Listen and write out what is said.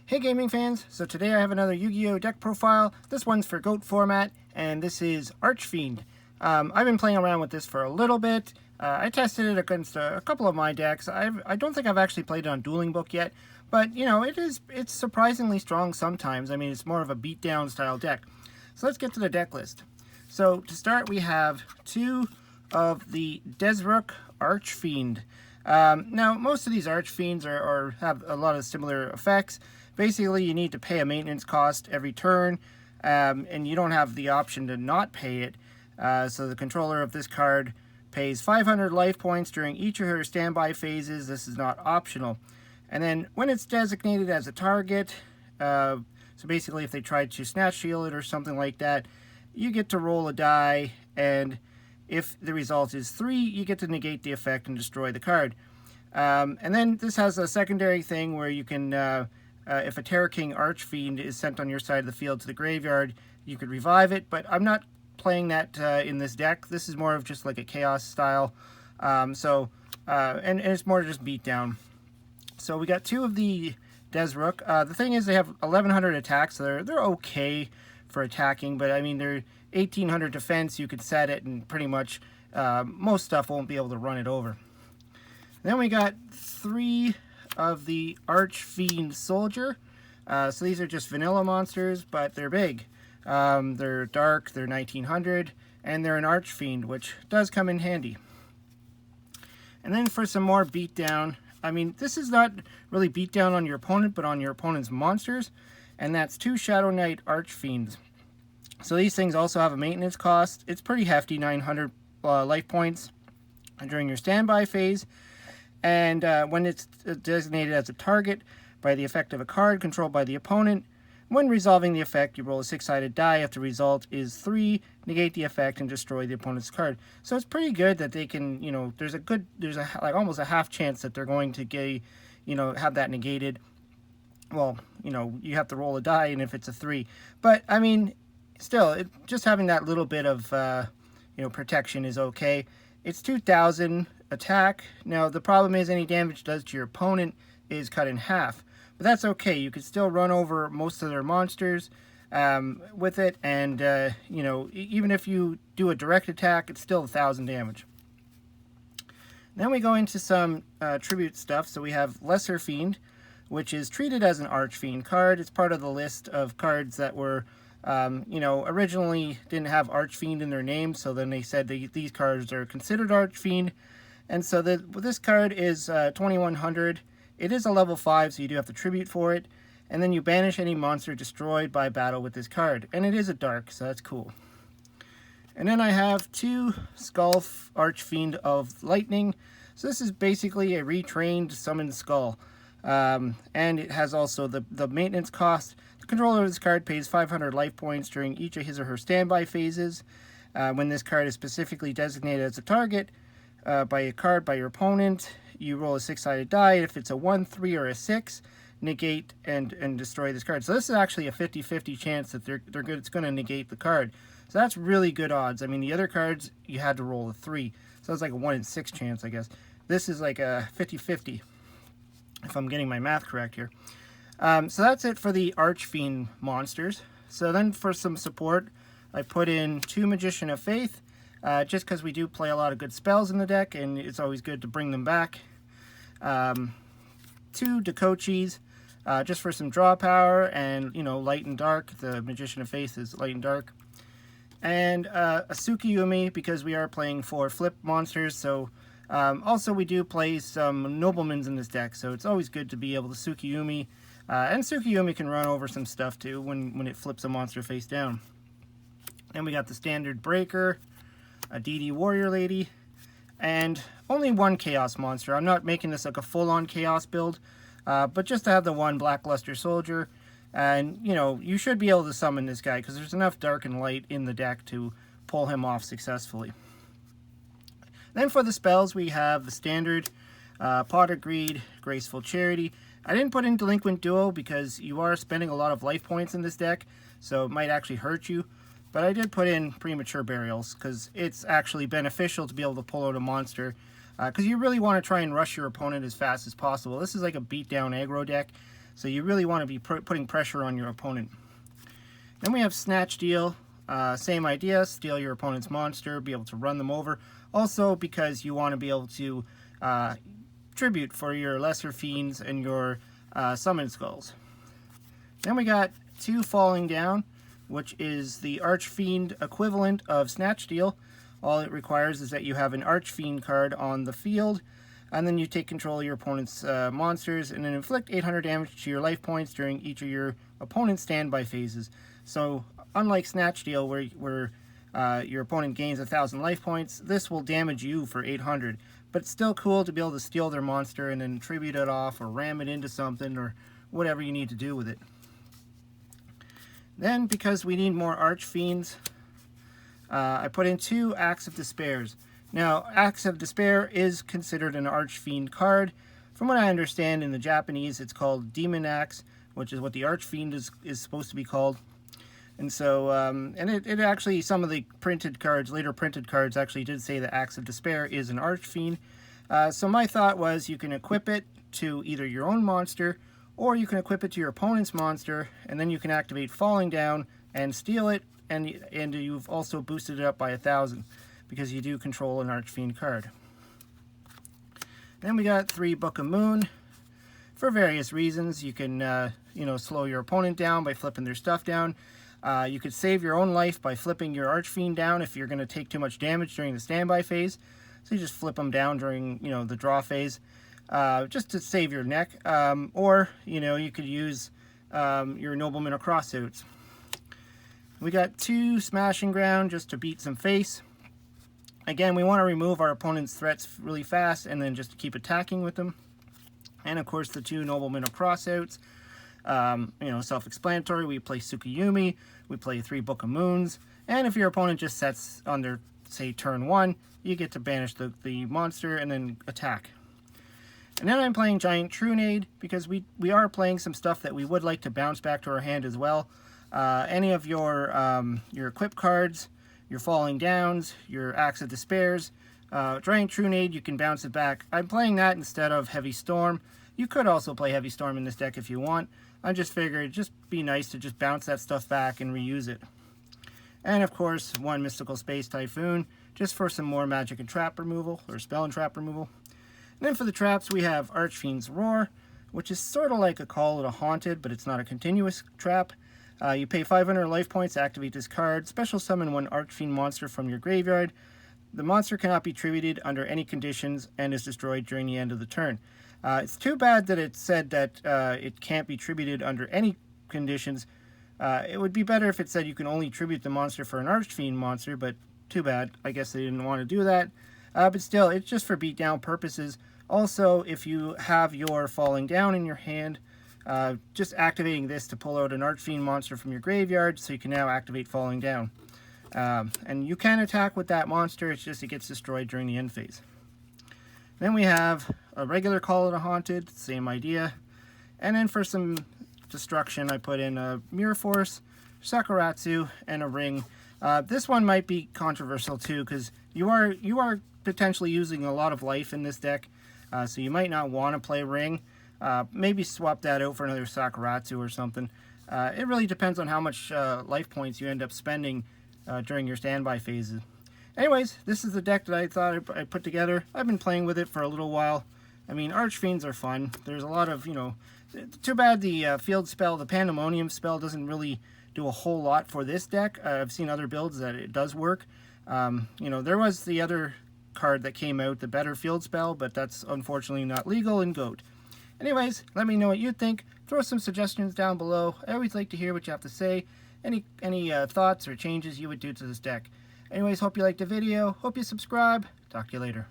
Hey gaming fans, so today I have another Yu-Gi-Oh! Deck profile. This one's for GOAT format, and this is Archfiend. I've been playing around with this for a little bit. I tested it against a couple of my decks. I don't think I've actually played it on Dueling Book yet, but you know, it's surprisingly strong sometimes. I mean, it's more of a beatdown style deck. So let's get to the deck list. So to start, we have two of the Desrook Archfiend. Now, most of these Archfiends have a lot of similar effects. Basically, you need to pay a maintenance cost every turn, and you don't have the option to not pay it. So the controller of this card pays 500 life points during each of her standby phases. This is not optional. And then when it's designated as a target, so basically if they try to snatch shield it or something like that, you get to roll a die, and if the result is 3, you get to negate the effect and destroy the card. And then this has a secondary thing where you can, if a Terror King Archfiend is sent on your side of the field to the graveyard, you could revive it, but I'm not playing that in this deck. This is more of just like a chaos style, and it's more just beatdown. So we got two of the Desrook. The thing is, they have 1100 attacks, so they're okay for attacking, but I mean, they're 1800 defense. You could set it, and pretty much most stuff won't be able to run it over. Then we got 3 of the Archfiend Soldier. So these are just vanilla monsters, but they're big. They're dark, they're 1900, and they're an Archfiend, which does come in handy. And then for some more beatdown, I mean, this is not really beatdown on your opponent, but on your opponent's monsters, and that's 2 Shadow Knight Archfiends. So these things also have a maintenance cost. It's pretty hefty, 900 life points during your standby phase. And when it's designated as a target by the effect of a card controlled by the opponent, when resolving the effect, you roll a 6-sided die. If the result is 3, negate the effect and destroy the opponent's card. So it's pretty good that they can, you know, there's like almost a half chance that they're going to get, you know, have that negated. Well, you know, you have to roll a die, and if it's a 3, but I mean, still, just having that little bit of, you know, protection is okay. It's 2000 attack. Now, the problem is any damage does to your opponent is cut in half. But that's okay. You can still run over most of their monsters with it. And, you know, even if you do a direct attack, it's still 1000 damage. Then we go into some tribute stuff. So we have Lesser Fiend, which is treated as an Archfiend card. It's part of the list of cards that were you know, originally didn't have Archfiend in their name, so then they said these cards are considered Archfiend. And so this card is 2100. It is a level 5, so you do have to tribute for it. And then you banish any monster destroyed by battle with this card. And it is a dark, so that's cool. And then I have 2 Skull Archfiend of Lightning. So this is basically a retrained summoned skull. And it has also the maintenance cost. The controller of this card pays 500 life points during each of his or her standby phases. When this card is specifically designated as a target by a card by your opponent, you roll a 6-sided die. If it's a 1, 3, or a 6, negate and destroy this card. So this is actually a 50-50 chance that it's going to negate the card. So that's really good odds. I mean, the other cards, you had to roll a 3. So it's like a 1 in 6 chance, I guess. This is like a 50-50. If I'm getting my math correct here. So that's it for the Archfiend monsters. So then for some support, I put in 2 Magician of Faith, just because we do play a lot of good spells in the deck, and it's always good to bring them back. 2 Dakochis, just for some draw power, and, you know, light and dark. The Magician of Faith is light and dark. And a Tsukiyumi, because we are playing 4 flip monsters, so also we do play some Noblemans in this deck, so it's always good to be able to Tsukiyumi. And Tsukiyumi can run over some stuff too when it flips a monster face down. And we got the standard Breaker, a DD Warrior Lady, and only 1 Chaos monster. I'm not making this like a full-on Chaos build, but just to have the 1 Blackluster Soldier. And, you know, you should be able to summon this guy because there's enough dark and light in the deck to pull him off successfully. Then for the spells, we have the standard Pot of Greed, Graceful Charity. I didn't put in Delinquent Duo because you are spending a lot of life points in this deck, so it might actually hurt you. But I did put in Premature Burials because it's actually beneficial to be able to pull out a monster because you really want to try and rush your opponent as fast as possible. This is like a beatdown aggro deck, So you really want to be putting pressure on your opponent. Then we have Snatch Steal. Same idea, steal your opponent's monster, be able to run them over. Also because you want to be able to tribute for your Lesser Fiends and your Summon Skulls. Then we got 2 Falling Down, which is the Archfiend equivalent of Snatch Steal. All it requires is that you have an Archfiend card on the field, and then you take control of your opponent's monsters and then inflict 800 damage to your life points during each of your opponent's standby phases. So unlike Snatch Steal, where your opponent gains 1,000 life points, this will damage you for 800. But it's still cool to be able to steal their monster and then tribute it off or ram it into something or whatever you need to do with it. Then, because we need more Archfiends, I put in 2 Acts of Despairs. Now, Acts of Despair is considered an Archfiend card. From what I understand, in the Japanese, it's called Demon Axe, which is what the Archfiend is supposed to be called. And so, and it actually, some of the printed cards, later printed cards, actually did say that Acts of Despair is an Archfiend. So my thought was you can equip it to either your own monster, or you can equip it to your opponent's monster, and then you can activate Falling Down and steal it, and you've also boosted it up by 1,000, because you do control an Archfiend card. Then we got 3 Book of Moon. For various reasons, you can, slow your opponent down by flipping their stuff down. You could save your own life by flipping your Archfiend down if you're going to take too much damage during the standby phase. So you just flip them down during, the draw phase, just to save your neck. Or, you could use your Nobleman of Crossouts. We got 2 Smashing Ground just to beat some face. Again, we want to remove our opponent's threats really fast and then just keep attacking with them. And of course the 2 Noblemen of Crossouts. Self-explanatory. We play Tsukiyumi, we play 3 Book of Moons, and if your opponent just sets on their, say, turn 1, you get to banish the monster and then attack. And then I'm playing Giant Trunade because we are playing some stuff that we would like to bounce back to our hand as well. Any of your equip cards, your Falling Downs, your Acts of Despairs, Giant Trunade, you can bounce it back. I'm playing that instead of Heavy Storm. You could also play Heavy Storm in this deck if you want. I just figured it'd just be nice to just bounce that stuff back and reuse it. And of course, 1 Mystical Space Typhoon, just for some more magic and trap removal, or spell and trap removal. And then for the traps, we have Archfiend's Roar, which is sort of like a Call of the Haunted, but it's not a continuous trap. You pay 500 life points to activate this card. Special summon 1 Archfiend monster from your graveyard. The monster cannot be tributed under any conditions and is destroyed during the end of the turn. It's too bad that it said that it can't be tributed under any conditions. It would be better if it said you can only tribute the monster for an Archfiend monster, but too bad. I guess they didn't want to do that. But still, it's just for beatdown purposes. Also, if you have your Falling Down in your hand, just activating this to pull out an Archfiend monster from your graveyard, so you can now activate Falling Down. And you can attack with that monster, it's just it gets destroyed during the end phase. Then we have a regular Call of the Haunted, same idea. And then for some destruction, I put in a Mirror Force, Sakuratsu, and a Ring. This one might be controversial too, because you are potentially using a lot of life in this deck, so you might not want to play Ring. Maybe swap that out for another Sakuratsu or something. It really depends on how much life points you end up spending during your standby phases. Anyways, this is the deck that I thought I put together. I've been playing with it for a little while. I mean, Archfiends are fun. There's a lot of, too bad the field spell, the Pandemonium spell, doesn't really do a whole lot for this deck. I've seen other builds that it does work. There was the other card that came out, the Better Field Spell, but that's unfortunately not legal in GOAT. Anyways, let me know what you think. Throw some suggestions down below. I always like to hear what you have to say. Any thoughts or changes you would do to this deck. Anyways, hope you liked the video. Hope you subscribe. Talk to you later.